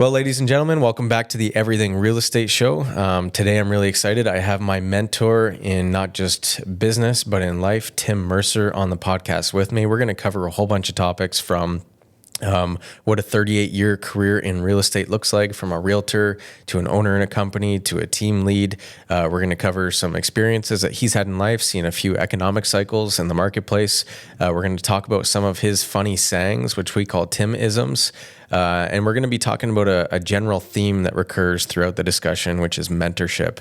Well, ladies and gentlemen, welcome back to the Everything Real Estate Show. Today, I'm really excited. I have my mentor in not just business, but in life, Tim Mercer, on the podcast with me. We're going to cover a whole bunch of topics from what a 38-year career in real estate looks like, from a realtor to an owner in a company to a team lead. We're going to cover some experiences that he's had in life, seeing a few economic cycles in the marketplace. We're going to talk about some of his funny sayings, which we call Timisms. And we're going to be talking about a general theme that recurs throughout the discussion, which is mentorship.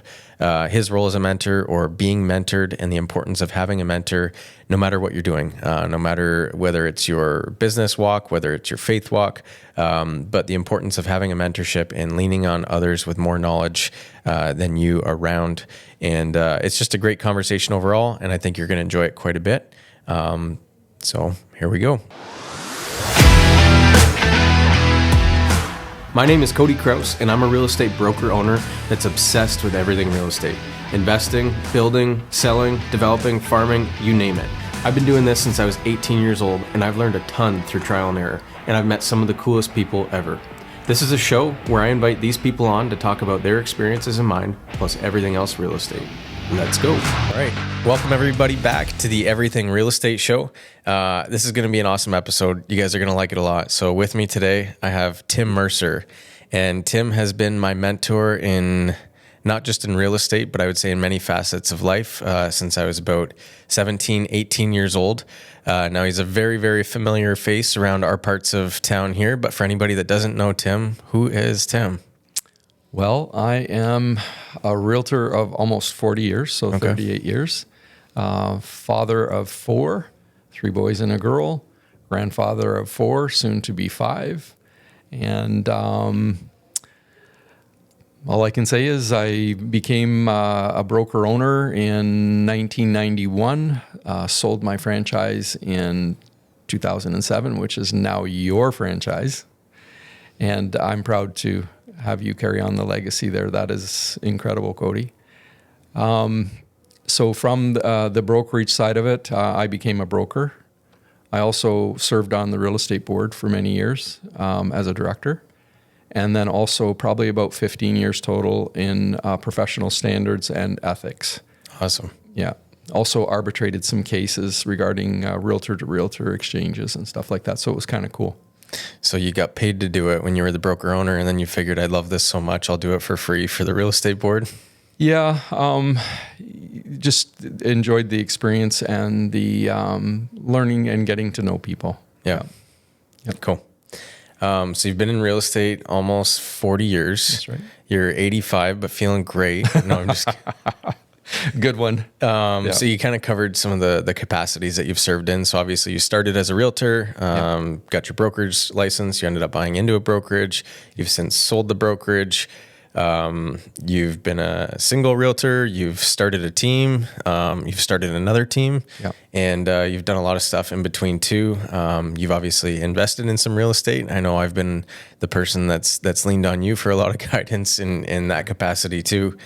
His role as a mentor or being mentored, and the importance of having a mentor no matter what you're doing, no matter whether it's your business walk, whether it's your faith walk, but the importance of having a mentorship and leaning on others with more knowledge than you around. And it's just a great conversation overall, and I think you're going to enjoy it quite a bit. So here we go. My name is Cody Kraus, and I'm a real estate broker owner that's obsessed with everything real estate. Investing, building, selling, developing, farming, you name it. I've been doing this since I was 18 years old, and I've learned a ton through trial and error, and I've met some of the coolest people ever. This is a show where I invite these people on to talk about their experiences and mine, plus everything else real estate. Let's go. All right. Welcome everybody back to the Everything Real Estate Show. This is going to be an awesome episode. You guys are going to like it a lot. So with me today, I have Tim Mercer. And Tim has been my mentor in not just in real estate, but I would say in many facets of life since I was about 17, 18 years old. Now he's a very, very familiar face around our parts of town here. But for anybody that doesn't know Tim, who is Tim? Well, I am a realtor of almost 40 years, so Okay. 38 years. Father of 4, 3 boys and a girl. Grandfather of 4, soon to be 5. And all I can say is I became a broker owner in 1991, sold my franchise in 2007, which is now your franchise. And I'm proud to have you carry on the legacy there. That is incredible, Cody. So from the brokerage side of it, I became a broker. I also served on the real estate board for many years as a director. And then also probably about 15 years total in professional standards and ethics. Awesome. Yeah. Also arbitrated some cases regarding realtor to realtor exchanges and stuff like that. So it was kind of cool. So you got paid to do it when you were the broker owner, and then you figured, I love this so much, I'll do it for free for the real estate board? Yeah, just enjoyed the experience and the learning and getting to know people. Yeah. Yep. Cool. So you've been in real estate almost 40 years. That's right. You're 85, but feeling great. No, I'm just kidding. Good one. Yeah. So you kind of covered some of the capacities that you've served in. So obviously you started as a realtor, got your brokerage license. You ended up buying into a brokerage. You've since sold the brokerage. You've been a single realtor. You've started a team. You've started another team. Yep. And you've done a lot of stuff in between too. You've obviously invested in some real estate. I know I've been the person that's leaned on you for a lot of guidance in that capacity too.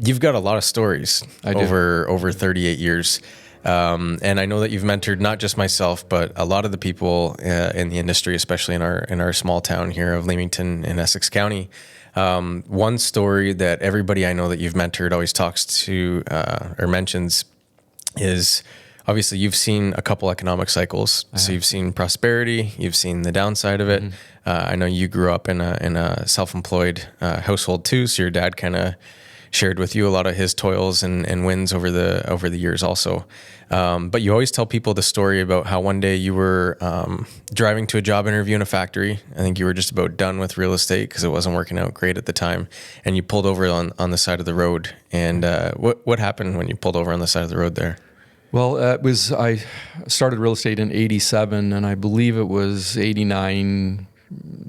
You've got a lot of stories over 38 years. And I know that you've mentored not just myself, but a lot of the people in the industry, especially in our small town here of Leamington in Essex County. One story that everybody I know that you've mentored always talks to or mentions is obviously you've seen a couple economic cycles. So you've seen prosperity, you've seen the downside of it. I know you grew up in a self-employed household too. So your dad kind of shared with you a lot of his toils and wins over the years also. But you always tell people the story about how one day you were driving to a job interview in a factory. I think you were just about done with real estate because it wasn't working out great at the time. And you pulled over on the side of the road. And what happened when you pulled over on the side of the road there? Well, I started real estate in 87, and I believe it was 89,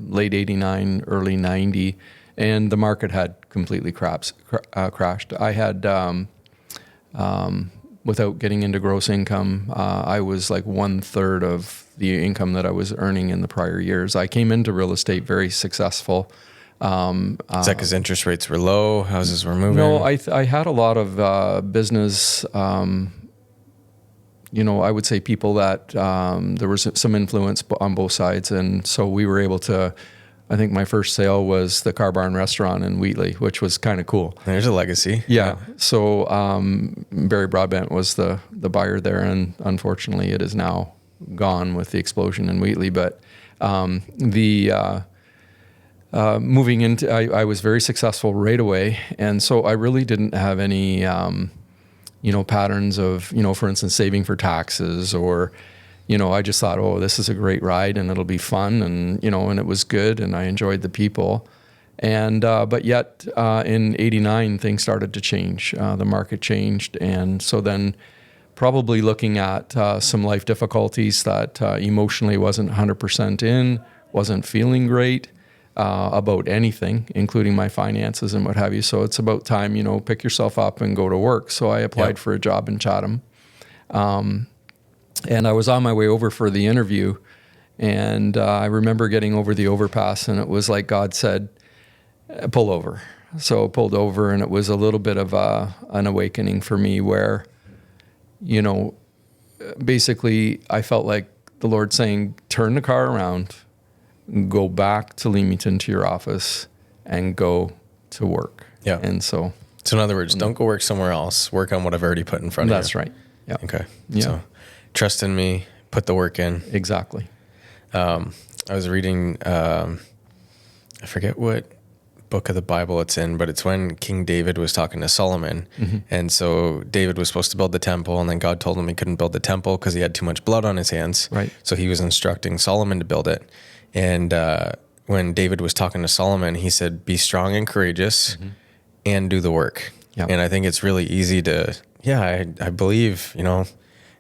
late 89, early 90. And the market had completely crashed. I had, without getting into gross income, I was like 1/3 of the income that I was earning in the prior years. I came into real estate very successful. Is that because interest rates were low, houses were moving? No, I had a lot of business. I would say people that there was some influence on both sides, and so we were able to I think my first sale was the Car Barn Restaurant in Wheatley, which was kind of cool. There's a legacy. Yeah. So Barry Broadbent was the buyer there, and unfortunately, it is now gone with the explosion in Wheatley. But moving into, I was very successful right away, and so I really didn't have any, patterns of, for instance, saving for taxes or. I just thought, oh, this is a great ride and it'll be fun, and and it was good and I enjoyed the people, and but yet in '89 things started to change. The market changed, and so then probably looking at some life difficulties that emotionally wasn't 100% in, wasn't feeling great about anything, including my finances and what have you. So it's about time, pick yourself up and go to work. So I applied for a job in Chatham. And I was on my way over for the interview, and I remember getting over the overpass, and it was like God said, pull over. So I pulled over, and it was a little bit of an awakening for me where, basically I felt like the Lord saying, turn the car around, go back to Leamington to your office, and go to work. Yeah. And so in other words, don't go work somewhere else. Work on what I've already put in front of you. That's right. Yeah. Okay. Yeah. So trust in me, put the work in. Exactly. I was reading, I forget what book of the Bible it's in, but it's when King David was talking to Solomon. Mm-hmm. And so David was supposed to build the temple, and then God told him he couldn't build the temple because he had too much blood on his hands. Right. So he was instructing Solomon to build it. And when David was talking to Solomon, he said, be strong and courageous and do the work. Yep. And I think it's really easy to, I believe,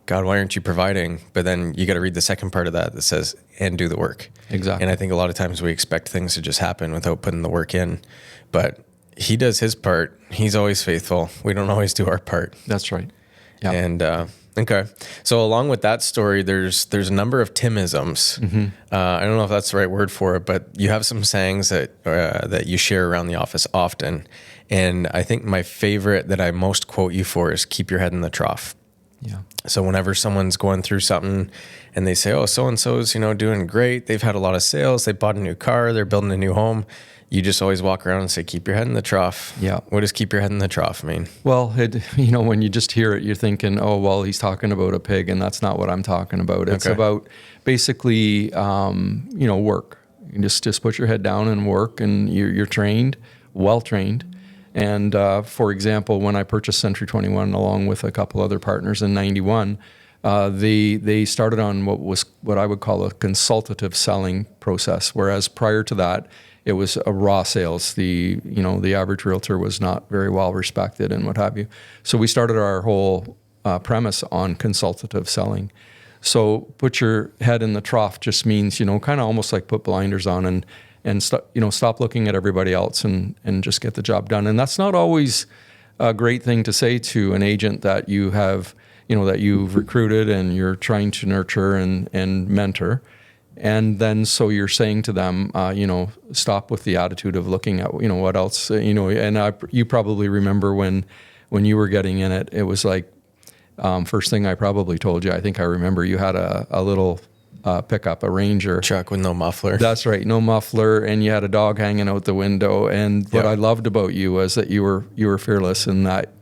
God, why aren't you providing? But then you got to read the second part of that says, and do the work. Exactly. And I think a lot of times we expect things to just happen without putting the work in. But he does his part. He's always faithful. We don't always do our part. That's right. Yeah. And, okay. So along with that story, there's a number of Timisms. Mm-hmm. I don't know if that's the right word for it, but you have some sayings that you share around the office often. And I think my favorite that I most quote you for is keep your head in the trough. Yeah. So whenever someone's going through something and they say, oh, so-and-so's, doing great. They've had a lot of sales. They bought a new car. They're building a new home. You just always walk around and say, keep your head in the trough. Yeah. What does keep your head in the trough mean? Well, when you just hear it, you're thinking, oh, well, he's talking about a pig, and that's not what I'm talking about. It's about basically, work. You just put your head down and work, and you're trained, well-trained. And for example, when I purchased Century 21 along with a couple other partners in '91, they started on what I would call a consultative selling process, whereas prior to that, it was a raw sales. The average realtor was not very well respected and what have you. So we started our whole premise on consultative selling. So put your head in the trough just means, kind of almost like put blinders on and stop looking at everybody else and just get the job done. And that's not always a great thing to say to an agent that you have, that you've recruited and you're trying to nurture and mentor. And then so you're saying to them, stop with the attitude of looking at, what else, and you probably remember when you were getting in it, it was like, first thing I probably told you, I think I remember you had a little pickup, a Ranger. Truck with no muffler. That's right, no muffler, and you had a dog hanging out the window. And what I loved about you was that you were fearless in that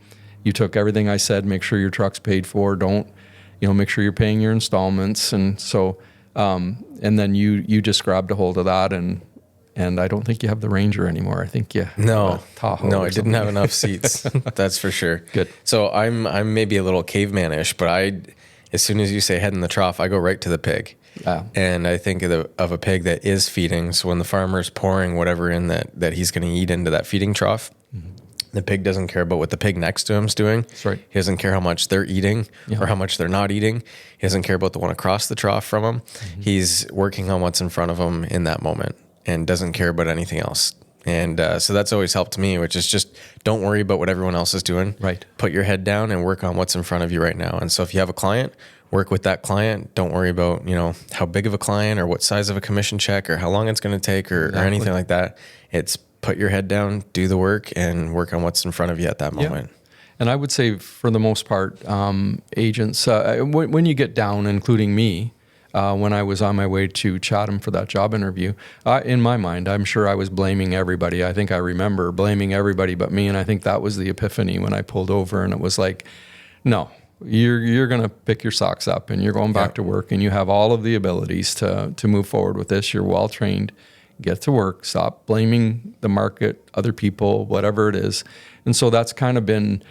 you took everything I said, make sure your truck's paid for, make sure you're paying your installments. And so, and then you just grabbed a hold of that, and I don't think you have the Ranger anymore. I think you have a Tahoe. No, I didn't have enough seats. That's for sure. Good. So I'm maybe a little cavemanish, but as soon as you say head in the trough, I go right to the pig. Yeah. And I think of a pig that is feeding. So when the farmer's pouring whatever in that he's going to eat into that feeding trough, the pig doesn't care about what the pig next to him's doing. That's right. He doesn't care how much they're eating or how much they're not eating. He doesn't care about the one across the trough from him. Mm-hmm. He's working on what's in front of him in that moment and doesn't care about anything else. And so that's always helped me, which is just don't worry about what everyone else is doing. Right. Put your head down and work on what's in front of you right now. And so if you have a client, work with that client. Don't worry about, how big of a client or what size of a commission check or how long it's going to take or anything like that. It's put your head down, do the work, and work on what's in front of you at that moment. Yeah. And I would say for the most part, agents, when you get down, including me, when I was on my way to Chatham for that job interview. In my mind, I'm sure I was blaming everybody. I think I remember blaming everybody but me, and I think that was the epiphany when I pulled over, and it was like, no, you're going to pick your socks up and you're going back to work, and you have all of the abilities to move forward with this. You're well trained. Get to work. Stop blaming the market, other people, whatever it is. And so that's kind of been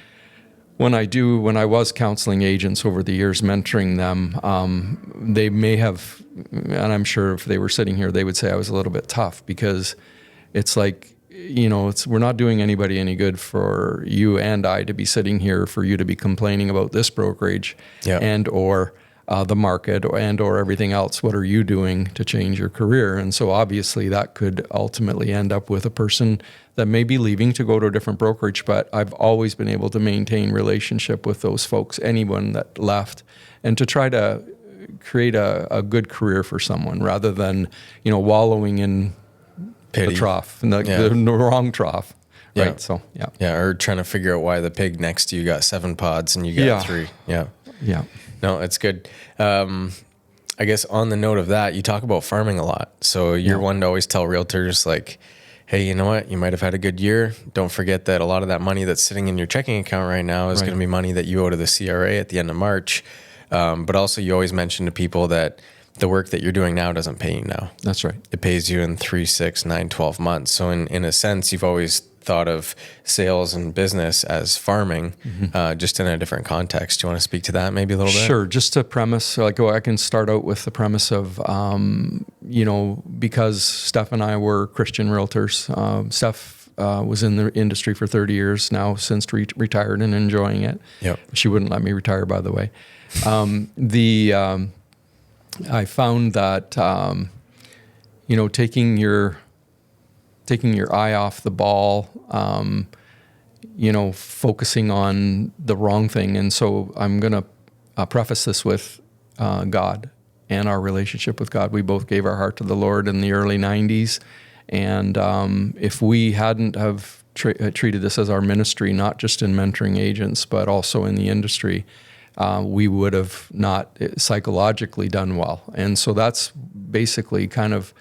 when I was counseling agents over the years, mentoring them, they may have, and I'm sure if they were sitting here, they would say I was a little bit tough, because it's like, we're not doing anybody any good for you and I to be sitting here for you to be complaining about this brokerage and or the market and or everything else. What are you doing to change your career? And so obviously that could ultimately end up with a person that may be leaving to go to a different brokerage, but I've always been able to maintain relationship with those folks, anyone that left, and to try to create a good career for someone rather than, wallowing in Pity. the trough, the wrong trough. Yeah. Right. So, or trying to figure out why the pig next to you got 7 pods and you got 3. Yeah. No, it's good. I guess on the note of that, you talk about farming a lot. So you're one to always tell realtors, like, hey, you know what? You might have had a good year. Don't forget that a lot of that money that's sitting in your checking account right now is going to be money that you owe to the CRA at the end of March. But also you always mention to people that the work that you're doing now doesn't pay you now. That's right. It pays you in 3, 6, 9, 12 months. So in a sense, you've always thought of sales and business as farming, just in a different context. Do you want to speak to that maybe a little bit? Sure. Just to premise, I can start out with the premise of, because Steph and I were Christian realtors. Steph was in the industry for 30 years now, since retired and enjoying it. Yep. She wouldn't let me retire, by the way. I found that, taking your eye off the ball, focusing on the wrong thing. And so I'm going to preface this with God and our relationship with God. We both gave our heart to the Lord in the early 90s. And if we hadn't have treated this as our ministry, not just in mentoring agents, but also in the industry, we would have not psychologically done well. And so that's basically kind of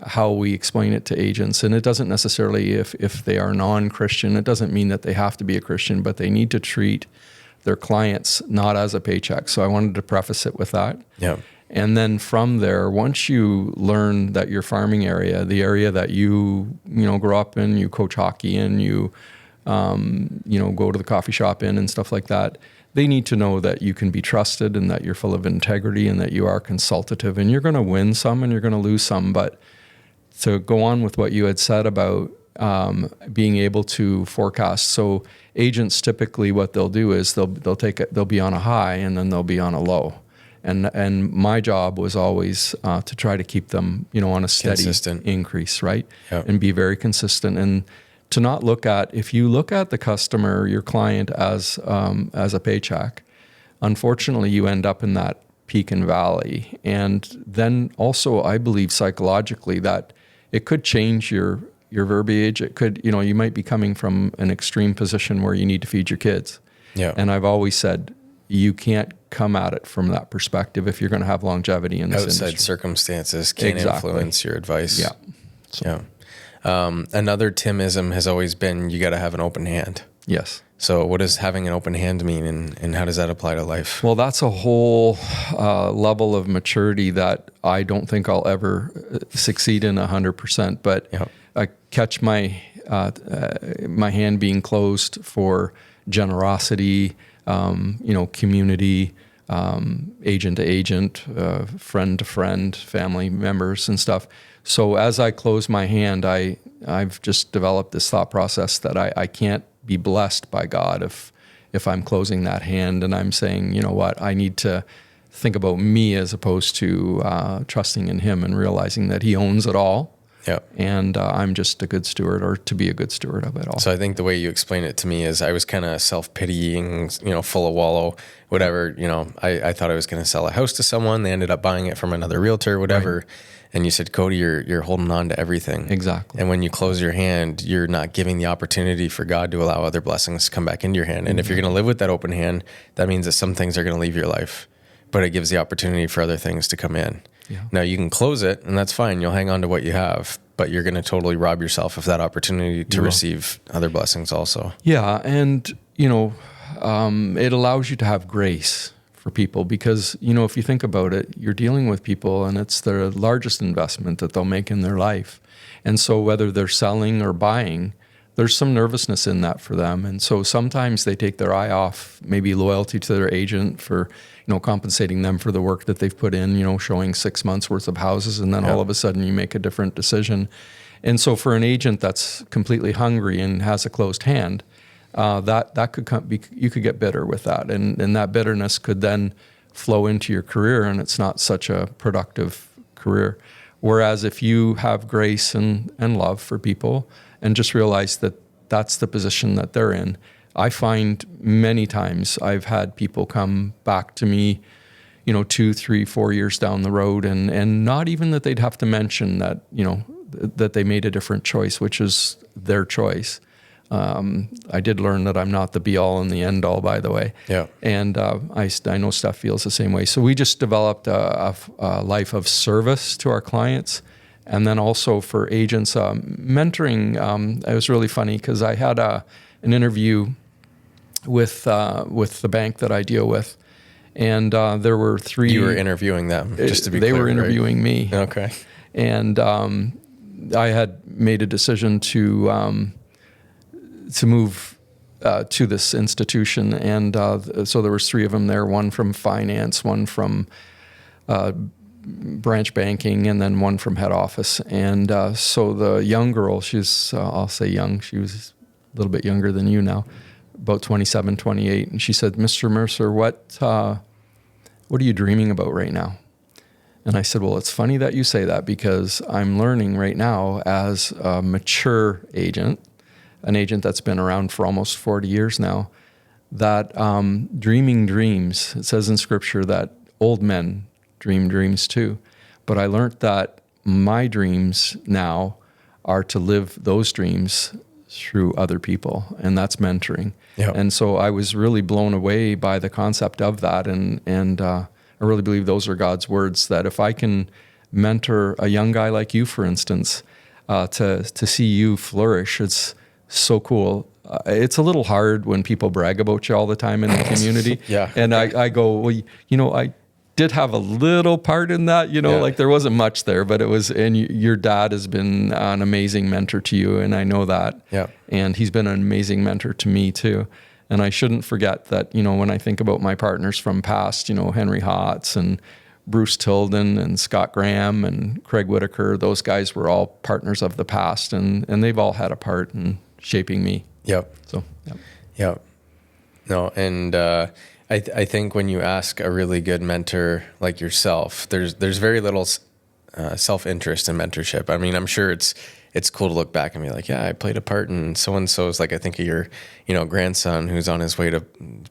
how we explain it to agents. And it doesn't necessarily, if they are non-Christian, it doesn't mean that they have to be a Christian, but they need to treat their clients not as a paycheck. So I wanted to preface it with that. Yeah. And then from there, once you learn that your farming area, the area that you grow up in, you coach hockey in, you go to the coffee shop in and stuff like that, they need to know that you can be trusted and that you're full of integrity and that you are consultative, and you're going to win some and you're going to lose some. But to go on with what you had said about being able to forecast. So agents typically, what they'll do is they'll be on a high and then they'll be on a low. And my job was always to try to keep them, on a steady increase, right? Yep. And be very consistent, and to not look at, if you look at the customer, your client as a paycheck, unfortunately you end up in that peak and valley. And then also I believe psychologically that it could change your verbiage. It could, you might be coming from an extreme position where you need to feed your kids. Yeah. And I've always said, you can't come at it from that perspective if you're going to have longevity in this industry. Outside circumstances can influence your advice. Yeah. So. Yeah. Another Timism has always been, you got to have an open hand. Yes. So what does having an open hand mean, and how does that apply to life? Well, that's a whole level of maturity that I don't think I'll ever succeed in 100%. But I catch my hand being closed for generosity, community, agent to agent, friend to friend, family members and stuff. So as I close my hand, I've just developed this thought process that I can't be blessed by God if I'm closing that hand and I'm saying, you know what, I need to think about me as opposed to trusting in Him and realizing that He owns it all. Yep. And I'm just a good steward, or to be a good steward of it all. So I think the way you explain it to me is I was kind of self-pitying, full of wallow, whatever. I thought I was going to sell a house to someone. They ended up buying it from another realtor, whatever. Right. And you said, Cody, you're holding on to everything. Exactly. And when you close your hand, you're not giving the opportunity for God to allow other blessings to come back into your hand. And if you're going to live with that open hand, that means that some things are going to leave your life. but it gives the opportunity for other things to come in. Yeah. Now you can close it, and that's fine. You'll hang on to what you have, but you're going to totally rob yourself of that opportunity to receive other blessings also. Yeah, and it allows you to have grace for people because, if you think about it, you're dealing with people and it's their largest investment that they'll make in their life. And so whether they're selling or buying, there's some nervousness in that for them. And so sometimes they take their eye off maybe loyalty to their agent for, compensating them for the work that they've put in, showing 6 months worth of houses. And then all of a sudden you make a different decision. And so for an agent that's completely hungry and has a closed hand, that could be, you could get bitter with that. And that bitterness could then flow into your career and it's not such a productive career. Whereas if you have grace and love for people and just realize that that's the position that they're in, I find many times I've had people come back to me, 2, 3, 4 years down the road and not even that they'd have to mention that, that they made a different choice, which is their choice. I did learn that I'm not the be all and the end all, by the way. Yeah. And I know Steph feels the same way. So we just developed a life of service to our clients. And then also for agents, mentoring, it was really funny because I had an interview with the bank that I deal with. And there were 3... You were interviewing them, just to be clear. They were interviewing me. Okay. And I had made a decision to move to this institution. And so there was 3 of them there, one from finance, one from branch banking, and then one from head office. And so the young girl, she's, I'll say young, she was a little bit younger than you now, about 27, 28. And she said, "Mr. Mercer, what are you dreaming about right now?" And I said, "Well, it's funny that you say that because I'm learning right now as a mature agent, an agent that's been around for almost 40 years now, that dreaming dreams, it says in scripture that old men dream dreams too. But I learned that my dreams now are to live those dreams through other people, and that's mentoring." Yep. And so I was really blown away by the concept of that, and I really believe those are God's words, that if I can mentor a young guy like you, for instance, to see you flourish, it's so cool. It's a little hard when people brag about you all the time in the community. Yeah. And I go, well, I did have a little part in that, like there wasn't much there, but it was, and your dad has been an amazing mentor to you, and I know that. Yeah. And he's been an amazing mentor to me too. And I shouldn't forget that, when I think about my partners from past, Henry Hotz and Bruce Tilden and Scott Graham and Craig Whitaker, those guys were all partners of the past, and they've all had a part in shaping me. Yep. So, yep. Yep. No, and I think when you ask a really good mentor like yourself, there's very little self-interest in mentorship. I mean, I'm sure it's cool to look back and be like, yeah, I played a part in so-and-so's. Like, I think of your, grandson who's on his way to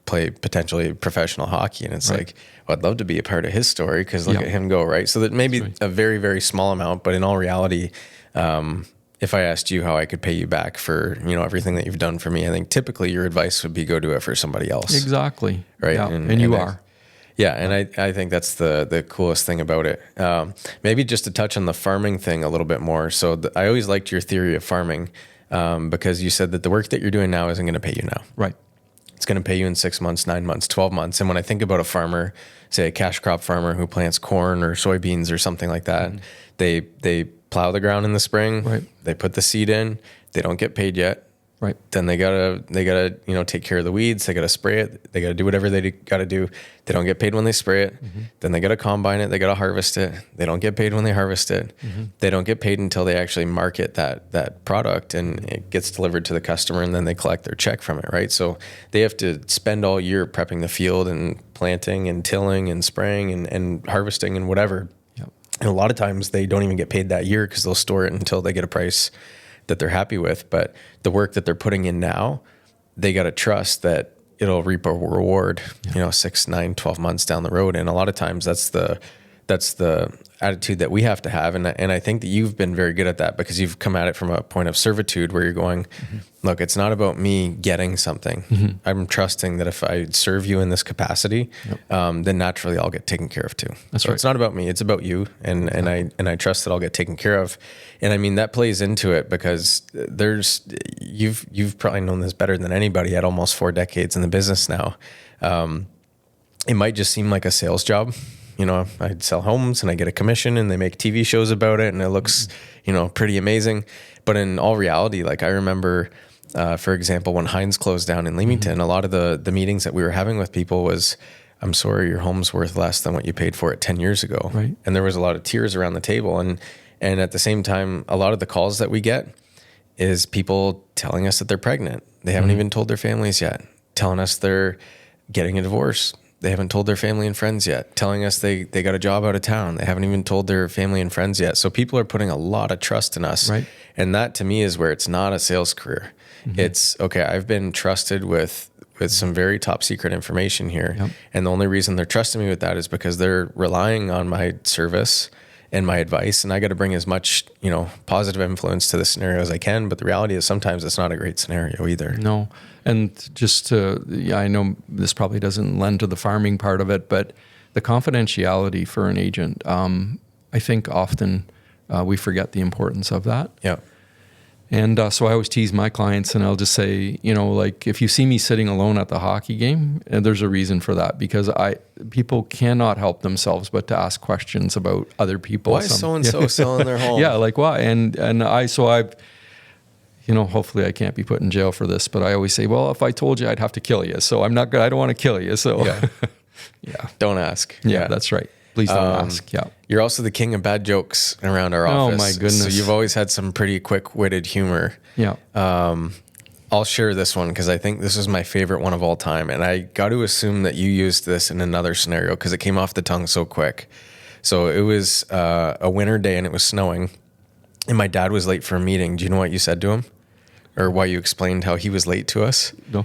play potentially professional hockey. And it's like, well, I'd love to be a part of his story because look at him go, right? So that maybe a very, very small amount, but in all reality, if I asked you how I could pay you back for, everything that you've done for me, I think typically your advice would be go do it for somebody else. Exactly. Right. Yeah. And you are. Yeah. And I think that's the coolest thing about it. Maybe just to touch on the farming thing a little bit more. So I always liked your theory of farming because you said that the work that you're doing now isn't going to pay you now. Right. It's going to pay you in 6 months, 9 months, 12 months. And when I think about a farmer, say a cash crop farmer who plants corn or soybeans or something like that, they plow the ground in the spring. Right. They put the seed in. They don't get paid yet. Right. Then they gotta take care of the weeds. They gotta spray it. They gotta do whatever they gotta do. They don't get paid when they spray it. Mm-hmm. Then they gotta combine it. They gotta harvest it. They don't get paid when they harvest it. Mm-hmm. They don't get paid until they actually market that product and it gets delivered to the customer, and then they collect their check from it. Right. So they have to spend all year prepping the field and planting and tilling and spraying and harvesting and whatever. Yep. And a lot of times they don't even get paid that year because they'll store it until they get a price that they're happy with. But the work that they're putting in now, they got to trust that it'll reap a reward, 6, 9, 12 months down the road. And a lot of times that's the that's the attitude that we have to have. And I think that you've been very good at that, because you've come at it from a point of servitude where you're going, look, it's not about me getting something. I'm trusting that if I serve you in this capacity, then naturally I'll get taken care of too. That's so right. It's not about me, it's about you. And I trust that I'll get taken care of. And I mean, that plays into it, because you've probably known this better than anybody at almost 4 decades in the business now. It might just seem like a sales job. You know, I'd sell homes and I get a commission and they make TV shows about it and it looks, pretty amazing. But in all reality, like I remember, for example, when Heinz closed down in Leamington, a lot of the meetings that we were having with people was, I'm sorry, your home's worth less than what you paid for it 10 years ago. Right. And there was a lot of tears around the table. And at the same time, a lot of the calls that we get is people telling us that they're pregnant. They haven't even told their families yet, telling us they're getting a divorce. They haven't told their family and friends yet, telling us they got a job out of town. They haven't even told their family and friends yet. So people are putting a lot of trust in us. Right. And that to me is where it's not a sales career. It's, okay, I've been trusted with some very top secret information here. Yep. And the only reason they're trusting me with that is because they're relying on my service and my advice. And I got to bring as much, positive influence to the scenario as I can. But the reality is sometimes it's not a great scenario either. No. And I know this probably doesn't lend to the farming part of it, but the confidentiality for an agent, I think often we forget the importance of that. Yeah. And so I always tease my clients and I'll just say, like if you see me sitting alone at the hockey game, and there's a reason for that, because people cannot help themselves but to ask questions about other people. Why is so-and-so selling their home? Yeah, like why? I've hopefully I can't be put in jail for this, but I always say, well, if I told you, I'd have to kill you. So I'm not good. I don't want to kill you. So yeah. Don't ask. Yeah, that's right. Please don't ask. Yeah. You're also the king of bad jokes around our office. Oh my goodness. So you've always had some pretty quick-witted humor. Yeah. I'll share this one because I think this is my favorite one of all time. And I got to assume that you used this in another scenario because it came off the tongue so quick. So it was a winter day and it was snowing. And my dad was late for a meeting. Do you know what you said to him? Or why you explained how he was late to us? No.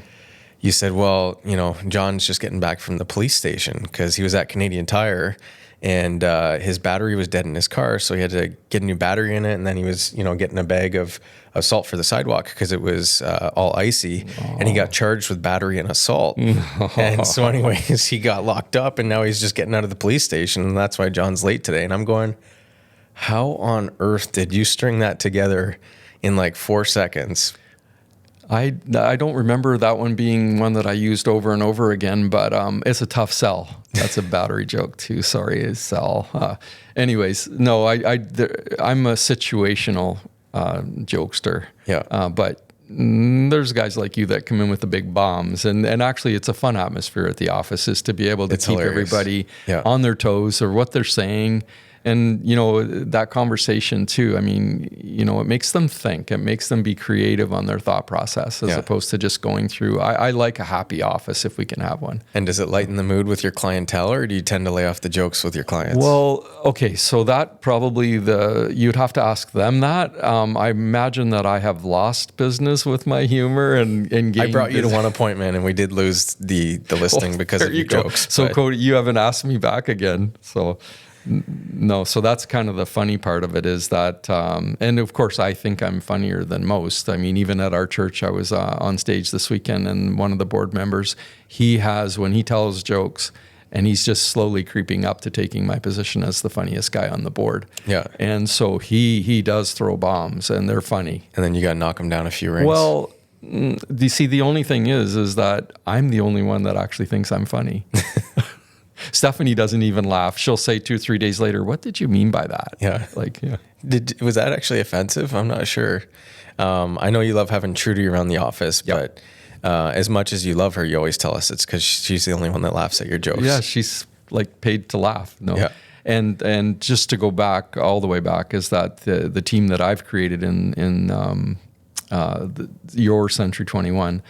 You said, well, John's just getting back from the police station because he was at Canadian Tire and his battery was dead in his car. So he had to get a new battery in it. And then he was, getting a bag of salt for the sidewalk because it was all icy. Oh. And he got charged with battery and assault. And so anyways, he got locked up and now he's just getting out of the police station. And that's why John's late today. And I'm going, how on earth did you string that together in like 4 seconds? I don't remember that one being one that I used over and over again, but it's a tough sell. That's a battery joke too. Sorry, sell. Anyways, no, I'm a situational jokester. Yeah. But there's guys like you that come in with the big bombs, and actually it's a fun atmosphere at the office is to be able to keep everybody on their toes or what they're saying. And, that conversation too, I mean, it makes them think, it makes them be creative on their thought process as opposed to just going through. I like a happy office if we can have one. And does it lighten the mood with your clientele or do you tend to lay off the jokes with your clients? Well, okay. So that probably you'd have to ask them that. I imagine that I have lost business with my humor and gained I brought you to one appointment and we did lose the listing because of your jokes. So Cody, you haven't asked me back again. So no, so that's kind of the funny part of it is that, and of course, I think I'm funnier than most. I mean, even at our church, I was on stage this weekend, and one of the board members, when he tells jokes, and he's just slowly creeping up to taking my position as the funniest guy on the board. Yeah. And so he does throw bombs, and they're funny. And then you got to knock him down a few rings. Well, you see, the only thing is that I'm the only one that actually thinks I'm funny. Stephanie doesn't even laugh. She'll say 2 or 3 days later, "What did you mean by that?" Yeah. Yeah. Was that actually offensive? I'm not sure. I know you love having Trudy around the office, but as much as you love her, you always tell us it's because she's the only one that laughs at your jokes. Yeah, she's like paid to laugh. No. Yeah. And just to go back all the way back is that the team that I've created in your Century 21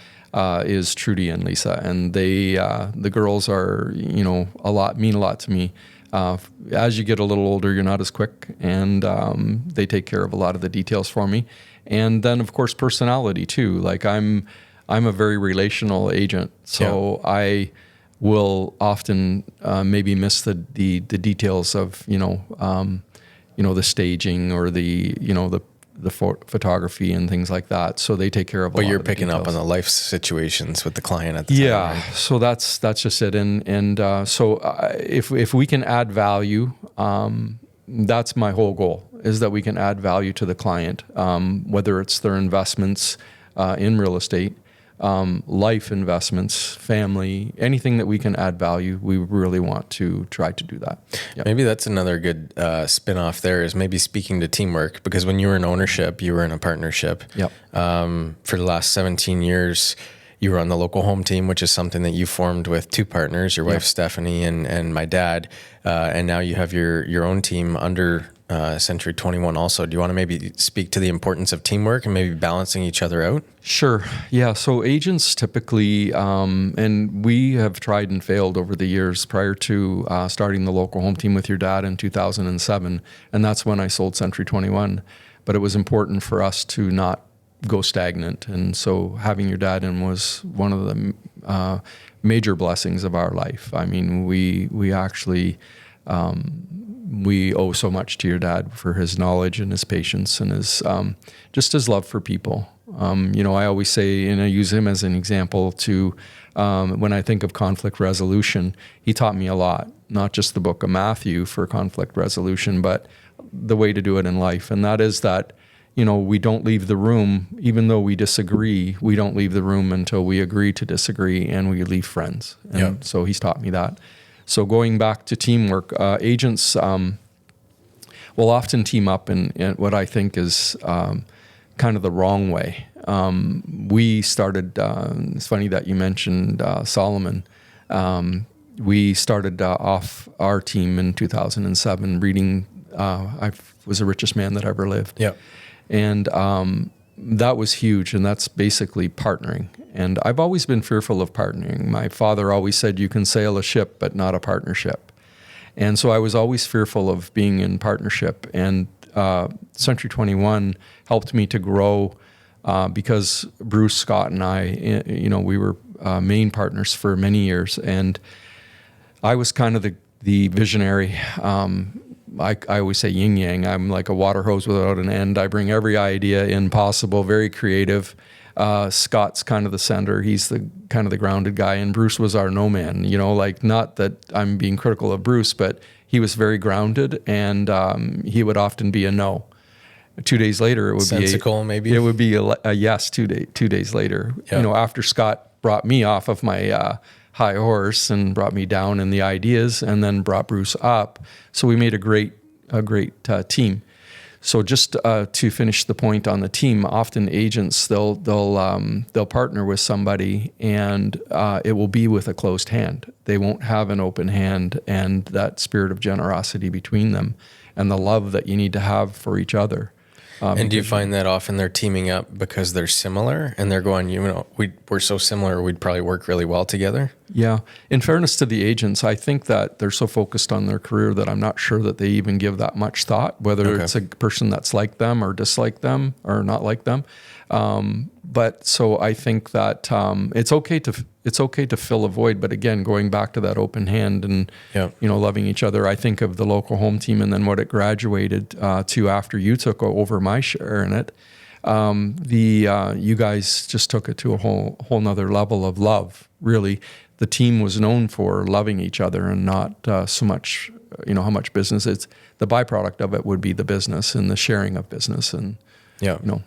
is Trudy and Lisa, and the girls are mean a lot to me. As you get a little older, you're not as quick, and they take care of a lot of the details for me. And then of course personality too. Like I'm a very relational agent, so will often maybe miss the details of the staging or the photography and things like that. So they take care of. But you're picking up on the life situations with the client at the time. Yeah, Right? so that's just it. So if we can add value, that's my whole goal, is that we can add value to the client, whether it's their investments in real estate, life investments, family, anything that we can add value, we really want to try to do that. Yep. Maybe that's another good spin-off there, is maybe speaking to teamwork, because when you were in ownership, you were in a partnership. Yep. For the last 17 years, you were on the local home team, which is something that you formed with two partners, your wife, Stephanie, and my dad. And now you have your own team under Century 21 also. Do you want to maybe speak to the importance of teamwork and maybe balancing each other out? Sure. Yeah. So agents typically, and we have tried and failed over the years prior to starting the local home team with your dad in 2007. And that's when I sold Century 21. But it was important for us to not go stagnant. And so having your dad in was one of the major blessings of our life. I mean, we actually... we owe so much to your dad for his knowledge and his patience and his just his love for people. I always say, and I use him as an example to when I think of conflict resolution, he taught me a lot, not just the book of Matthew for conflict resolution, but the way to do it in life. And that is that, we don't leave the room, even though we disagree, we don't leave the room until we agree to disagree and we leave friends. And so he's taught me that. So going back to teamwork, agents will often team up in what I think is kind of the wrong way. We started, it's funny that you mentioned Solomon. We started off our team in 2007 reading I Was the Richest Man That Ever Lived. Yeah. And that was huge, and that's basically partnering. And I've always been fearful of partnering. My father always said, you can sail a ship, but not a partnership. And so I was always fearful of being in partnership. And Century 21 helped me to grow because Bruce, Scott, and I, we were main partners for many years. And I was kind of the visionary. I always say yin yang. I'm like a water hose without an end. I bring every idea in possible, very creative. Scott's kind of the center. He's the kind of the grounded guy. And Bruce was our no man, not that I'm being critical of Bruce, but he was very grounded, and he would often be a no. 2 days later, it would Sensical, maybe? It would be a yes 2 days later. Yeah. After Scott brought me off of my high horse and brought me down in the ideas, and then brought Bruce up. So we made a great team. So just to finish the point on the team, often agents they'll partner with somebody, and it will be with a closed hand. They won't have an open hand, and that spirit of generosity between them, and the love that you need to have for each other. And do you find that often they're teaming up because they're similar and they're going, we're so similar, we'd probably work really well together? Yeah. In fairness to the agents, I think that they're so focused on their career that I'm not sure that they even give that much thought, whether it's a person that's like them or dislike them or not like them. But so I think that it's okay to fill a void. But again, going back to that open hand and loving each other, I think of the local home team and then what it graduated to after you took over my share in it. You guys just took it to a whole nother level of love. Really, the team was known for loving each other and not so much how much business. It's the byproduct of it would be the business and the sharing of business and. No,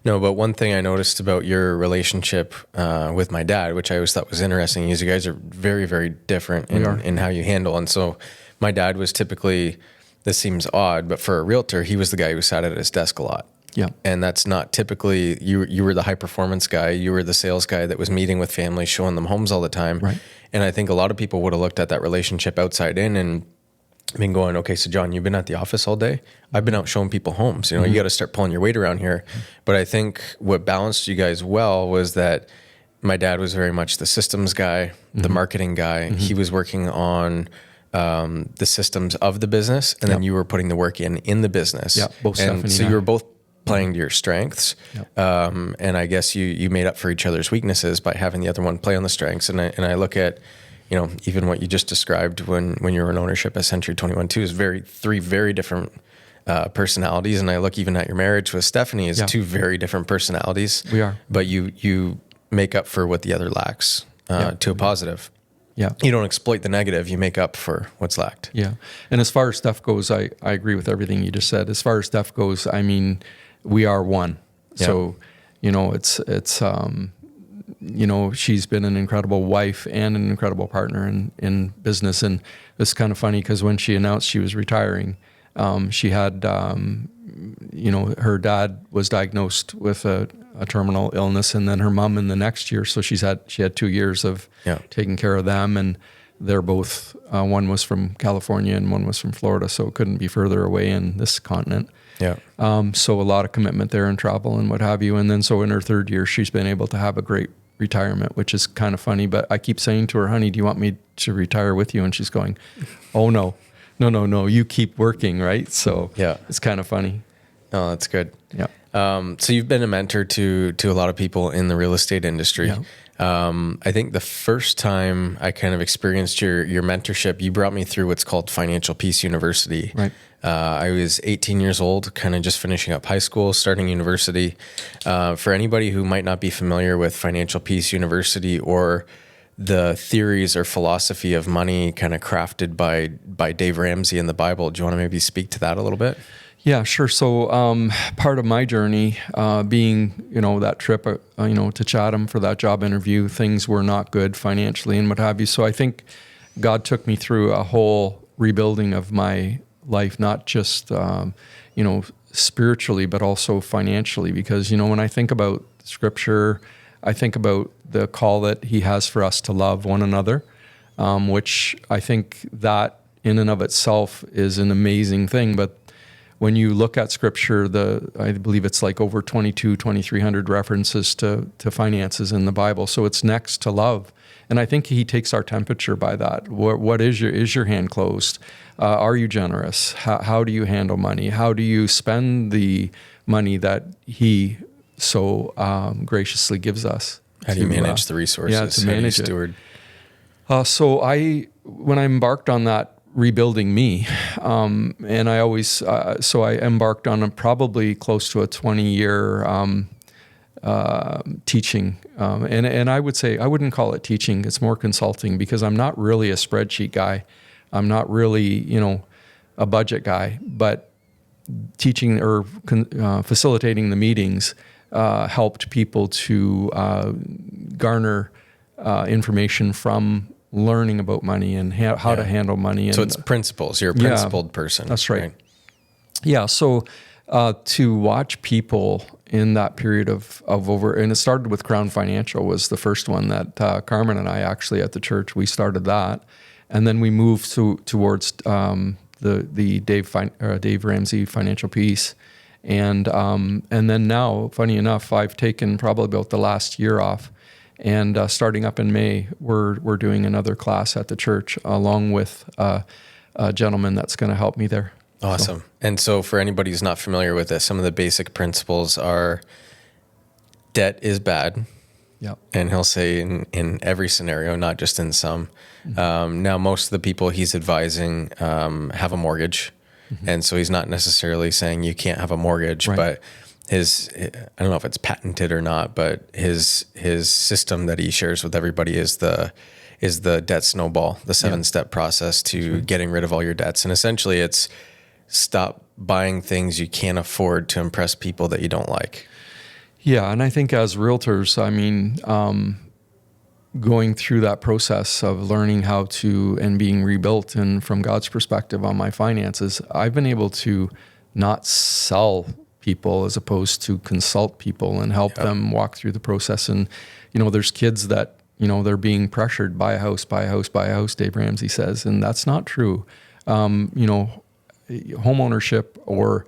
but one thing I noticed about your relationship with my dad, which I always thought was interesting, is you guys are very, very different in how you handle. And so my dad was typically, this seems odd, but for a realtor, he was the guy who sat at his desk a lot. Yeah. And that's not typically, you were the high performance guy, you were the sales guy that was meeting with families, showing them homes all the time. Right. And I think a lot of people would have looked at that relationship outside in and been going, okay, so John, you've been at the office all day. I've been out showing people homes. You got to start pulling your weight around here. But I think what balanced you guys well was that my dad was very much the systems guy, the marketing guy. He was working on the systems of the business, and then you were putting the work in the business. Yeah, both and Stephanie so and you were both playing to your strengths. And I guess you made up for each other's weaknesses by having the other one play on the strengths. And I look at even what you just described when you were in ownership at Century 21 too is three very different personalities. And I look even at your marriage with Stephanie as two very different personalities. We are. But you make up for what the other lacks to a positive. Yeah. You don't exploit the negative. You make up for what's lacked. Yeah. And as far as Steph goes, I agree with everything you just said. As far as Steph goes, I mean, we are one. Yeah. So, it's she's been an incredible wife and an incredible partner in business. And it's kind of funny because when she announced she was retiring, she had, her dad was diagnosed with a terminal illness, and then her mom in the next year. So she had 2 years of taking care of them, and they're both, one was from California and one was from Florida, so it couldn't be further away in this continent. Yeah. So a lot of commitment there and travel and what have you. And then so in her third year, she's been able to have a great retirement, which is kind of funny. But I keep saying to her, honey, do you want me to retire with you? And she's going, oh, no, you keep working, right? So it's kind of funny. Oh, that's good. Yeah. So you've been a mentor to a lot of people in the real estate industry. Yeah. I think the first time I kind of experienced your mentorship, you brought me through what's called Financial Peace University. Right. I was 18 years old, kind of just finishing up high school, starting university. For anybody who might not be familiar with Financial Peace University or the theories or philosophy of money kind of crafted by Dave Ramsey in the Bible, do you want to maybe speak to that a little bit? Yeah, sure. So part of my journey being, that trip, to Chatham for that job interview, things were not good financially and what have you. So I think God took me through a whole rebuilding of my life, not just, spiritually, but also financially. Because, when I think about Scripture, I think about the call that He has for us to love one another, which I think that in and of itself is an amazing thing. But when you look at Scripture, I believe it's like over 2,300 references to finances in the Bible. So it's next to love. And I think He takes our temperature by that. What is your hand closed? Are you generous? How do you handle money? How do you spend the money that He so graciously gives us? How do you manage the resources? To manage steward? So when I embarked on that rebuilding me, and I always, so I embarked on probably close to a 20-year teaching, and I would say, I wouldn't call it teaching, it's more consulting, because I'm not really a spreadsheet guy. I'm not really, a budget guy, but teaching or facilitating the meetings helped people to garner information from learning about money and how to handle money. So it's principles. You're a principled person. That's right. Yeah. So to watch people in that period of over, and it started with Crown Financial was the first one that Carmen and I actually at the church, we started that. And then we moved towards the Dave Ramsey Financial Peace. And then now, funny enough, I've taken probably about the last year off. And starting up in May, we're doing another class at the church along with a gentleman that's going to help me there. Awesome. And so for anybody who's not familiar with this, some of the basic principles are debt is bad. Yeah. And he'll say in every scenario, not just in some. Mm-hmm. Now, most of the people he's advising have a mortgage. Mm-hmm. And so he's not necessarily saying you can't have a mortgage, but I don't know if it's patented or not, but his system that he shares with everybody is the debt snowball, the 7-step process to getting rid of all your debts. And essentially it's stop buying things you can't afford to impress people that you don't like. Yeah. And I think as realtors, I mean, going through that process of learning how to and being rebuilt and from God's perspective on my finances, I've been able to not sell people as opposed to consult people and help them walk through the process. And, there's kids that, they're being pressured buy a house, Dave Ramsey says, and that's not true. Home ownership or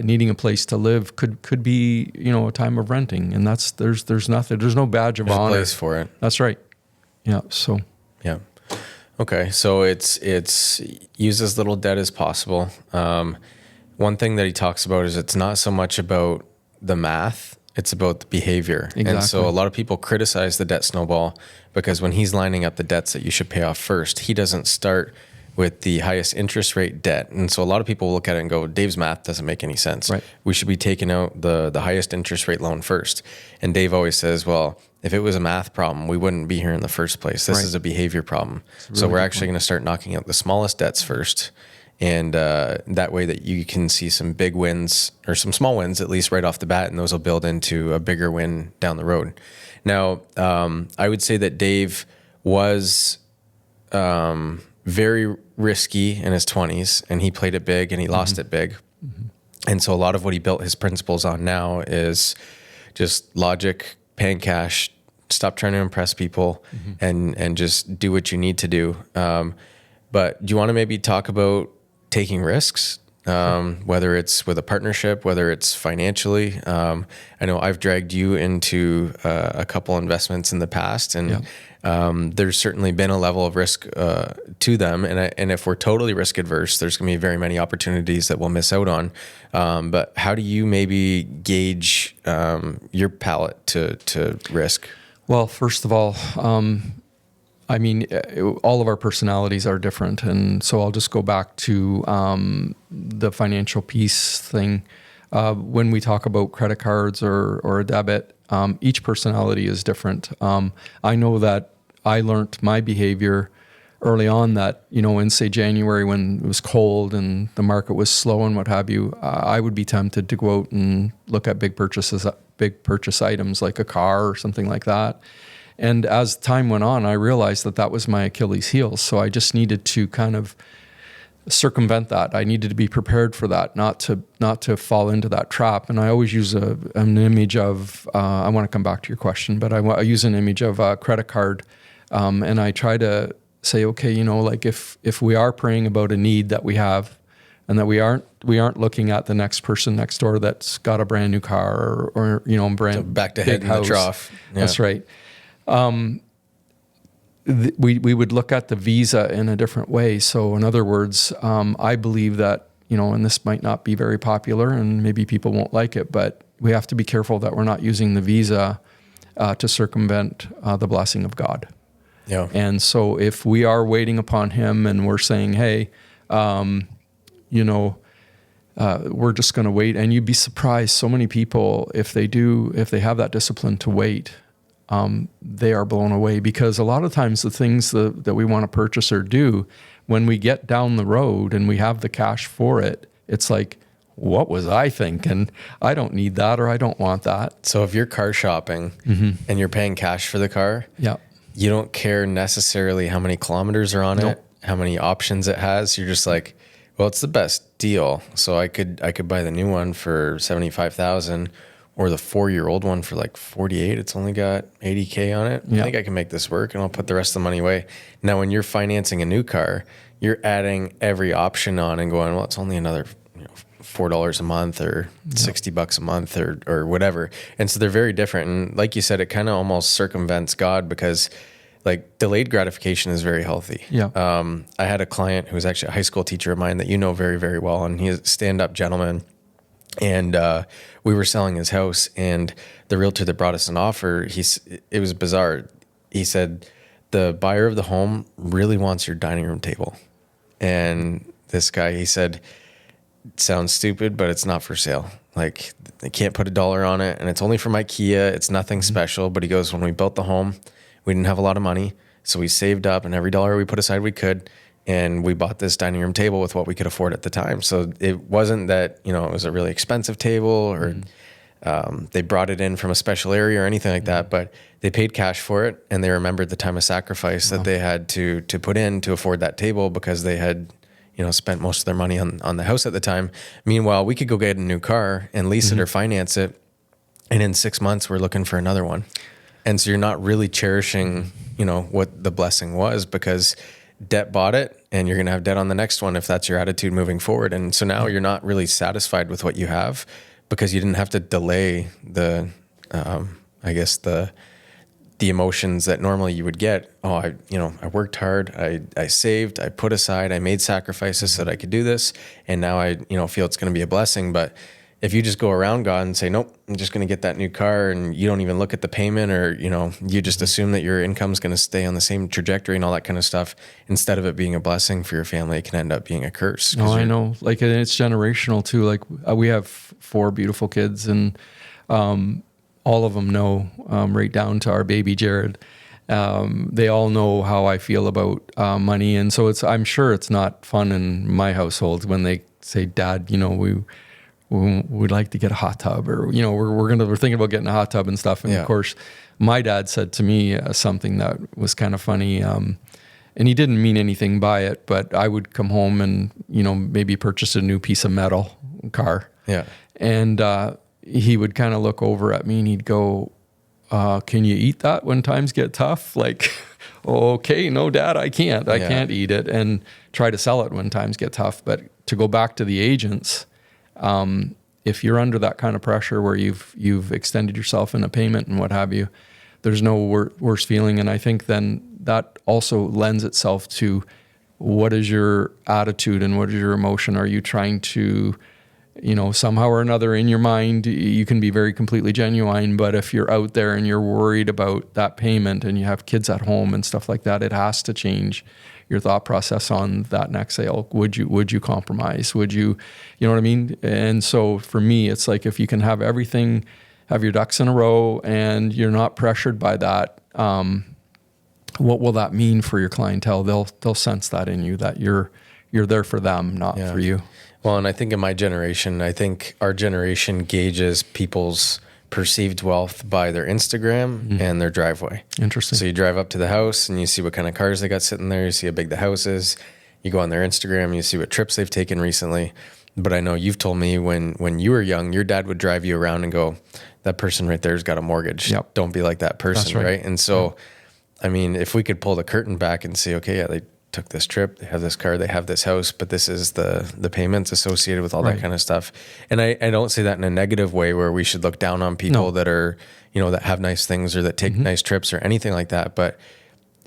needing a place to live could be, a time of renting, and there's nothing, there's no badge of honor. Place for it. That's right. Yeah. So. Yeah. Okay. So it's use as little debt as possible. One thing that he talks about is it's not so much about the math It's about the behavior. Exactly. And so a lot of people criticize the debt snowball because when he's lining up the debts that you should pay off first, he doesn't start with the highest interest rate debt. And so a lot of people look at it and go, Dave's math doesn't make any sense. Right. We should be taking out the highest interest rate loan first. And Dave always says, well, if it was a math problem, we wouldn't be here in the first place. This is a behavior problem. Really so we're actually going to start knocking out the smallest debts first. And that way that you can see some big wins or some small wins, at least right off the bat, and those will build into a bigger win down the road. Now, I would say that Dave was very risky in his 20s, and he played it big and he lost it big. And so a lot of what he built his principles on now is just logic, paying cash, stop trying to impress people, and just do what you need to do. But do you want to maybe talk about taking risks, whether it's with a partnership, whether it's financially? I know I've dragged you into a couple investments in the past, and there's certainly been a level of risk to them. And if we're totally risk adverse, there's going to be very many opportunities that we'll miss out on. But how do you maybe gauge your palate to risk? Well, first of all, I mean, all of our personalities are different. And so I'll just go back to the financial piece thing. When we talk about credit cards or a debit, each personality is different. I know that I learned my behavior early on that, in say January when it was cold and the market was slow and what have you, I would be tempted to go out and look at big purchase items like a car or something like that. And as time went on, I realized that was my Achilles heel. So I just needed to kind of circumvent that. I needed to be prepared for that, not to fall into that trap. And I always use an image of, I want to come back to your question, but I use an image of a credit card. And I try to say, okay, like if we are praying about a need that we have, and that we aren't looking at the next person next door that's got a brand new car or brand so back to head in house. The trough. Yeah. That's right. We would look at the visa in a different way. So in other words, I believe that, and this might not be very popular and maybe people won't like it, but we have to be careful that we're not using the visa to circumvent the blessing of God. Yeah. And so if we are waiting upon him and we're saying, hey, we're just going to wait, and you'd be surprised, so many people, if they have that discipline to wait, they are blown away, because a lot of times the things that we want to purchase or do, when we get down the road and we have the cash for it, it's like, what was I thinking? I don't need that, or I don't want that. So if you're car shopping and you're paying cash for the car, you don't care necessarily how many kilometers are on it, how many options it has. You're just like, well, it's the best deal. So I could buy the new one for $75,000. Or the 4-year-old one for like 48. It's only got 80K on it. I think I can make this work, and I'll put the rest of the money away. Now, when you're financing a new car, you're adding every option on and going, well, it's only another $4 a month or $60 a month or whatever. And so they're very different. And like you said, it kind of almost circumvents God, because like delayed gratification is very healthy. I had a client who was actually a high school teacher of mine that you know very, very well, and he's a stand-up gentleman. And we were selling his house, and the realtor that brought us an offer, it was bizarre. He said, the buyer of the home really wants your dining room table. And this guy, he said, it sounds stupid, but it's not for sale. Like, they can't put $1 on it, and it's only from IKEA. It's nothing special. But he goes, when we built the home, we didn't have a lot of money, so we saved up, and every dollar we put aside we could. And we bought this dining room table with what we could afford at the time. So it wasn't that, it was a really expensive table, or they brought it in from a special area or anything like that, but they paid cash for it, and they remembered the time of sacrifice that they had to put in to afford that table, because they had, spent most of their money on the house at the time. Meanwhile, we could go get a new car and lease it or finance it, and in 6 months we're looking for another one. And so you're not really cherishing, what the blessing was, because debt bought it, and you're going to have debt on the next one if that's your attitude moving forward. And so now you're not really satisfied with what you have, because you didn't have to delay the emotions that normally you would get. Oh, I worked hard, I saved, I put aside, I made sacrifices so that I could do this, and now I feel it's going to be a blessing. But if you just go around God and say, nope, I'm just going to get that new car, and you don't even look at the payment, or, you just assume that your income's going to stay on the same trajectory and all that kind of stuff, instead of it being a blessing for your family, it can end up being a curse. No, I know. Like, and it's generational too. Like, we have 4 beautiful kids, and all of them know, right down to our baby Jared. They all know how I feel about money, and so I'm sure it's not fun in my household when they say, "Dad, we'd like to get a hot tub," or we're thinking about getting a hot tub and stuff. And of course, my dad said to me something that was kind of funny, and he didn't mean anything by it, but I would come home and maybe purchase a new piece of metal car, and he would kind of look over at me and he'd go, "Can you eat that when times get tough?" Like, okay, no, Dad, I can't eat it, and try to sell it when times get tough. But to go back to the agents, if you're under that kind of pressure where you've extended yourself in a payment and what have you, there's no worse feeling. And I think then that also lends itself to, what is your attitude and what is your emotion? Are you trying to, somehow or another in your mind, you can be very completely genuine, but if you're out there and you're worried about that payment and you have kids at home and stuff like that, it has to change your thought process on that next sale. Would you compromise? Would you know what I mean? And so for me, it's like, if you can have everything, have your ducks in a row, and you're not pressured by that, what will that mean for your clientele? They'll sense that in you, that you're there for them, not for you. Well, and I think in my generation, our generation gauges people's perceived wealth by their Instagram and their driveway. Interesting. So you drive up to the house and you see what kind of cars they got sitting there. You see how big the house is. You go on their Instagram and you see what trips they've taken recently. But I know you've told me when you were young, your dad would drive you around and go, "That person right there's got a mortgage. Yep. Don't be like that person." That's right. And so, I mean, if we could pull the curtain back and say, okay, they took this trip, they have this car, they have this house, but this is the payments associated with all that kind of stuff. And I don't say that in a negative way where we should look down on people that are, that have nice things or that take nice trips or anything like that. But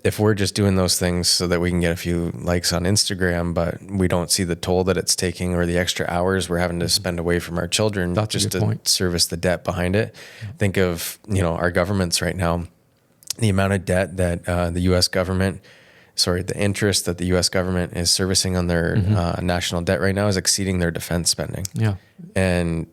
if we're just doing those things so that we can get a few likes on Instagram, but we don't see the toll that it's taking or the extra hours we're having to spend away from our children just to service the debt behind it. Think of, our governments right now, the amount of debt that the interest that the U.S. government is servicing on their national debt right now is exceeding their defense spending. Yeah. And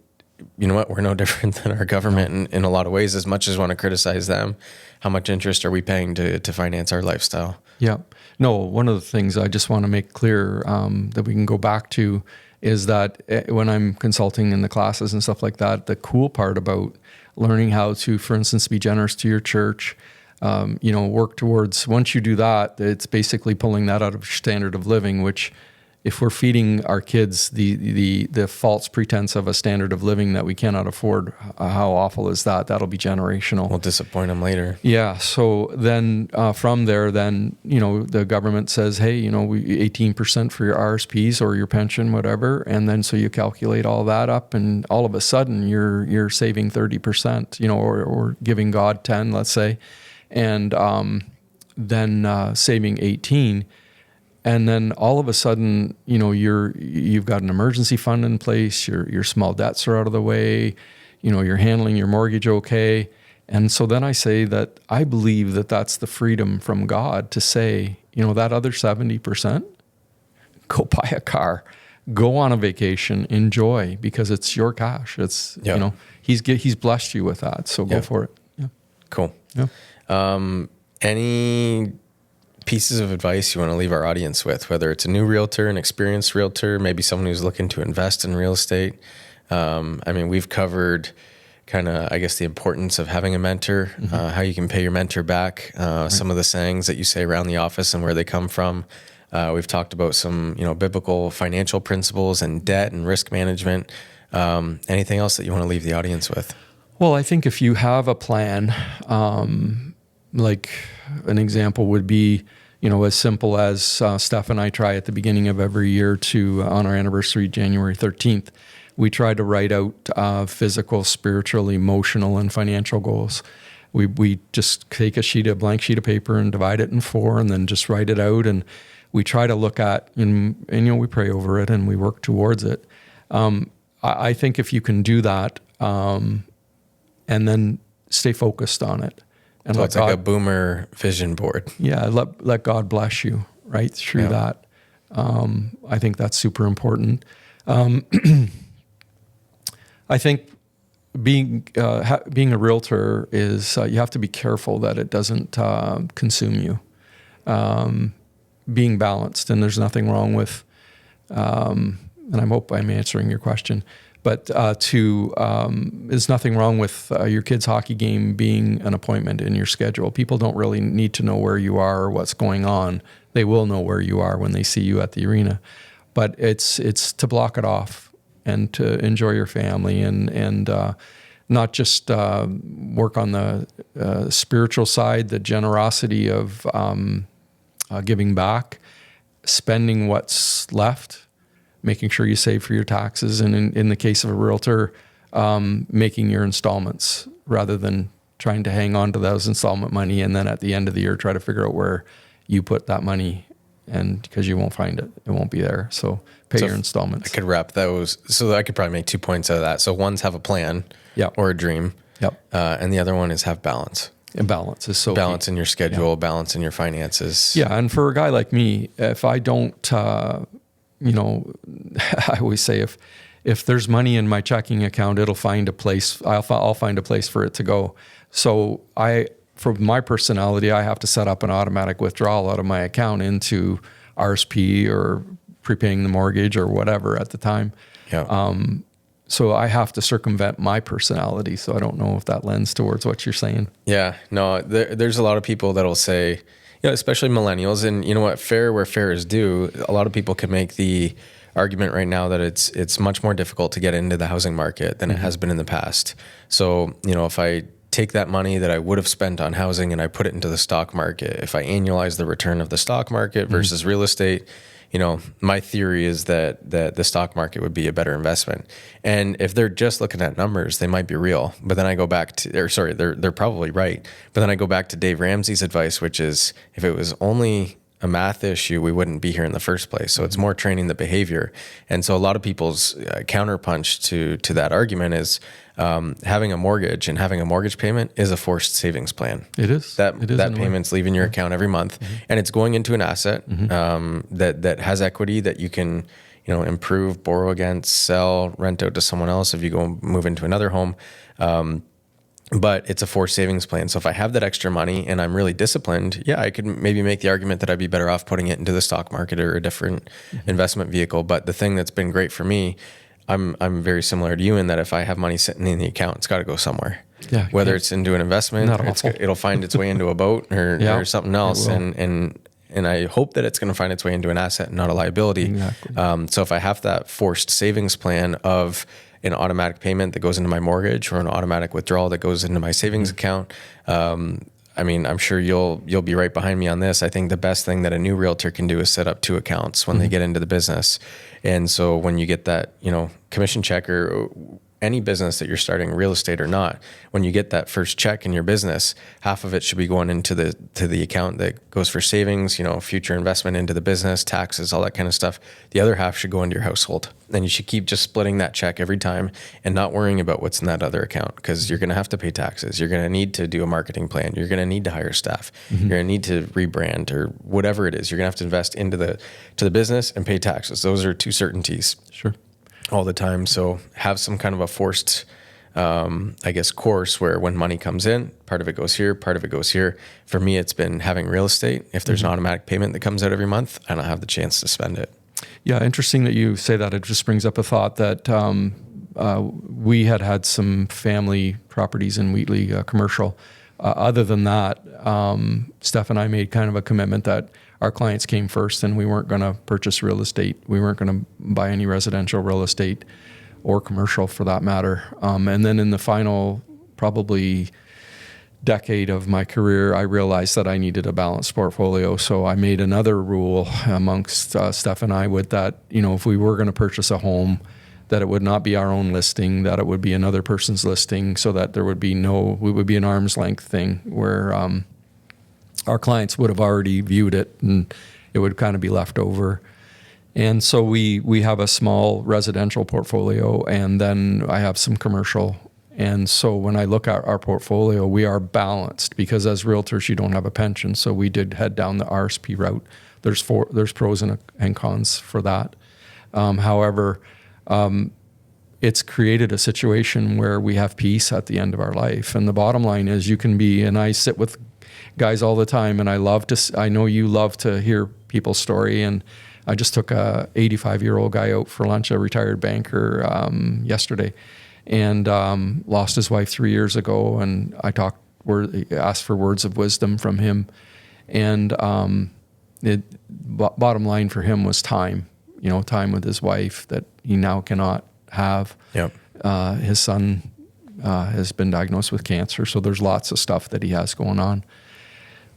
you know what? We're no different than our government in a lot of ways. As much as we want to criticize them, how much interest are we paying to finance our lifestyle? Yeah. No, one of the things I just want to make clear that we can go back to is that when I'm consulting in the classes and stuff like that, the cool part about learning how to, for instance, be generous to your church, work towards, once you do that, it's basically pulling that out of your standard of living, which, if we're feeding our kids the false pretense of a standard of living that we cannot afford, how awful is that? That'll be generational. We'll disappoint them later. Yeah. So then from there, the government says, hey, 18% for your RSPs or your pension, whatever. And then so you calculate all that up, and all of a sudden you're saving 30%, or giving God 10, let's say, and then saving 18. And then all of a sudden, you've got an emergency fund in place. Your small debts are out of the way. You're handling your mortgage okay. And so then I say that I believe that that's the freedom from God to say, that other 70%, go buy a car, go on a vacation, enjoy, because it's your cash. It's He's blessed you with that. So go for it. Yeah. Cool. Yeah. Any pieces of advice you want to leave our audience with, whether it's a new realtor, an experienced realtor, maybe someone who's looking to invest in real estate? We've covered kind of, I guess, the importance of having a mentor, how you can pay your mentor back, some of the sayings that you say around the office and where they come from. We've talked about some, biblical financial principles and debt and risk management. Anything else that you want to leave the audience with? Well, I think if you have a plan, like an example would be, as simple as Steph and I try at the beginning of every year on our anniversary, January 13th, we try to write out physical, spiritual, emotional, and financial goals. We just take a blank sheet of paper and divide it in 4 and then just write it out. And we try to look at, and we pray over it and we work towards it. I think if you can do that, and then stay focused on it, and So let it's like God, a boomer vision board. yeah, let God bless you right through that. I think that's super important. I think being a realtor is you have to be careful that it doesn't consume you. Being balanced, and there's nothing wrong with. And I hope I'm answering your question. But there's nothing wrong with your kid's hockey game being an appointment in your schedule. People don't really need to know where you are or what's going on. They will know where you are when they see you at the arena. But it's to block it off and to enjoy your family and not just work on the spiritual side, the generosity of giving back, spending what's left, making sure you save for your taxes, and in the case of a realtor, making your installments rather than trying to hang on to those installment money and then at the end of the year try to figure out where you put that money, and because you won't find it, it won't be there. So pay your installments. I could wrap those. So I could probably make 2 points out of that. So one's have a plan or a dream. And the other one is have balance. And balance is so balance key. in your schedule, balance in your finances. Yeah. And for a guy like me, if I don't, I always say if there's money in my checking account, it'll find a place. I'll find a place for it to go. So for my personality, I have to set up an automatic withdrawal out of my account into RSP or prepaying the mortgage or whatever at the time. Yeah. So I have to circumvent my personality. So I don't know if that lends towards what you're saying. Yeah. No, there's a lot of people that'll say, especially millennials, and you know what, fair where fair is due. A lot of people can make the argument right now that it's much more difficult to get into the housing market than it has been in the past. So, if I take that money that I would have spent on housing and I put it into the stock market, if I annualize the return of the stock market versus real estate, my theory is that the stock market would be a better investment. And if they're just looking at numbers, they might be real. But then I go back to, they're probably right. But then I go back to Dave Ramsey's advice, which is if it was only a math issue, we wouldn't be here in the first place. So it's more training the behavior. And so a lot of people's counterpunch to that argument is having a mortgage and having a mortgage payment is a forced savings plan. It is. That payment's leaving your account every month, and it's going into an asset that has equity that you can improve, borrow against, sell, rent out to someone else if you go move into another home. But it's a forced savings plan. So if I have that extra money and I'm really disciplined, I could maybe make the argument that I'd be better off putting it into the stock market or a different investment vehicle. But the thing that's been great for me, I'm very similar to you in that if I have money sitting in the account, it's got to go somewhere. Yeah, whether it's into an investment, it'll find its way into a boat or something else. And I hope that it's going to find its way into an asset, not a liability. Exactly. So if I have that forced savings plan of an automatic payment that goes into my mortgage or an automatic withdrawal that goes into my savings account, I'm sure you'll be right behind me on this. I think the best thing that a new realtor can do is set up 2 accounts when they get into the business. And so when you get that, commission check or any business that you're starting, real estate or not, when you get that first check in your business, half of it should be going into the account that goes for savings, future investment into the business, taxes, all that kind of stuff. The other half should go into your household. Then you should keep just splitting that check every time and not worrying about what's in that other account, because you're going to have to pay taxes. You're going to need to do a marketing plan. You're going to need to hire staff. You're going to need to rebrand or whatever it is. You're going to have to invest into the business and pay taxes. Those are 2 certainties. Sure. All the time. So have some kind of a forced, course where when money comes in, part of it goes here, part of it goes here. For me, it's been having real estate. If there's an automatic payment that comes out every month, I don't have the chance to spend it. Yeah, interesting that you say that. It just brings up a thought that we had some family properties in Wheatley, commercial. Other than that, Steph and I made kind of a commitment that our clients came first, and we weren't going to purchase real estate. We weren't going to buy any residential real estate or commercial for that matter. And then in the final probably decade of my career, I realized that I needed a balanced portfolio. So I made another rule amongst Steph and I with that, if we were going to purchase a home, that it would not be our own listing, that it would be another person's listing, so that there would be we would be an arm's length thing where our clients would have already viewed it and it would kind of be left over. And so we have a small residential portfolio, and then I have some commercial. And so when I look at our portfolio, we are balanced, because as realtors, you don't have a pension. So we did head down the RSP route. There's pros and cons for that. However, it's created a situation where we have peace at the end of our life. And the bottom line is, you can be, and I sit with guys all the time, and I know you love to hear people's story. And I just took a 85-year-old guy out for lunch, a retired banker, yesterday, and lost his wife 3 years ago. And I asked for words of wisdom from him. And bottom line for him was time, time with his wife that he now cannot have. Yep. His son has been diagnosed with cancer, so there's lots of stuff that he has going on.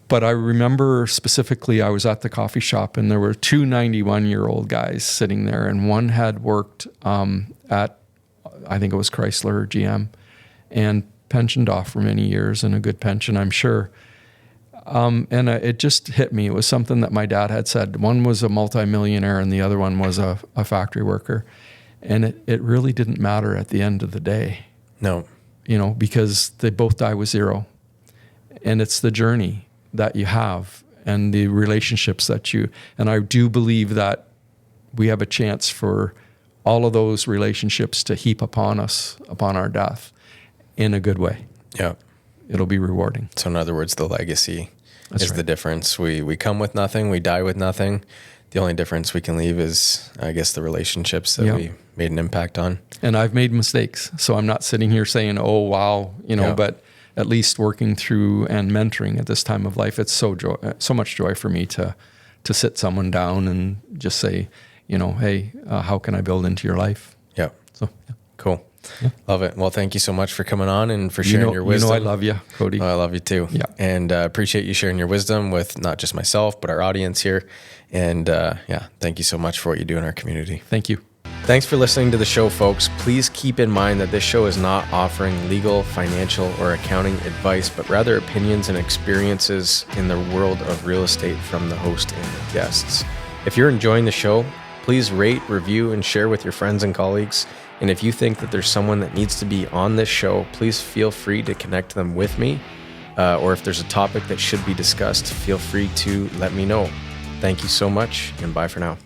But I remember specifically, I was at the coffee shop, and there were two 91-year-old guys sitting there, and one had worked at, I think it was Chrysler or GM, and pensioned off for many years, and a good pension, I'm sure. And it just hit me. It was something that my dad had said. One was a multimillionaire, and the other one was a factory worker. And it really didn't matter at the end of the day. No. Because they both die with zero. And it's the journey that you have and the relationships and I do believe that we have a chance for all of those relationships to heap upon us, upon our death, in a good way. Yeah. It'll be rewarding. So in other words, the legacy is right. the difference. We come with nothing, we die with nothing. The only difference we can leave is, I guess, the relationships that we made an impact on. And I've made mistakes, so I'm not sitting here saying, oh, wow, but at least working through and mentoring at this time of life, it's so much joy for me to sit someone down and just say, hey, how can I build into your life? Yeah. So, cool. Yeah. Love it. Well, thank you so much for coming on and for sharing your wisdom. I love you, Cody. I love you too. Yeah. And appreciate you sharing your wisdom with not just myself, but our audience here. And thank you so much for what you do in our community. Thank you. Thanks for listening to the show, folks. Please keep in mind that this show is not offering legal, financial, or accounting advice, but rather opinions and experiences in the world of real estate from the host and the guests. If you're enjoying the show, please rate, review, and share with your friends and colleagues. And if you think that there's someone that needs to be on this show, please feel free to connect them with me. Or if there's a topic that should be discussed, feel free to let me know. Thank you so much, and bye for now.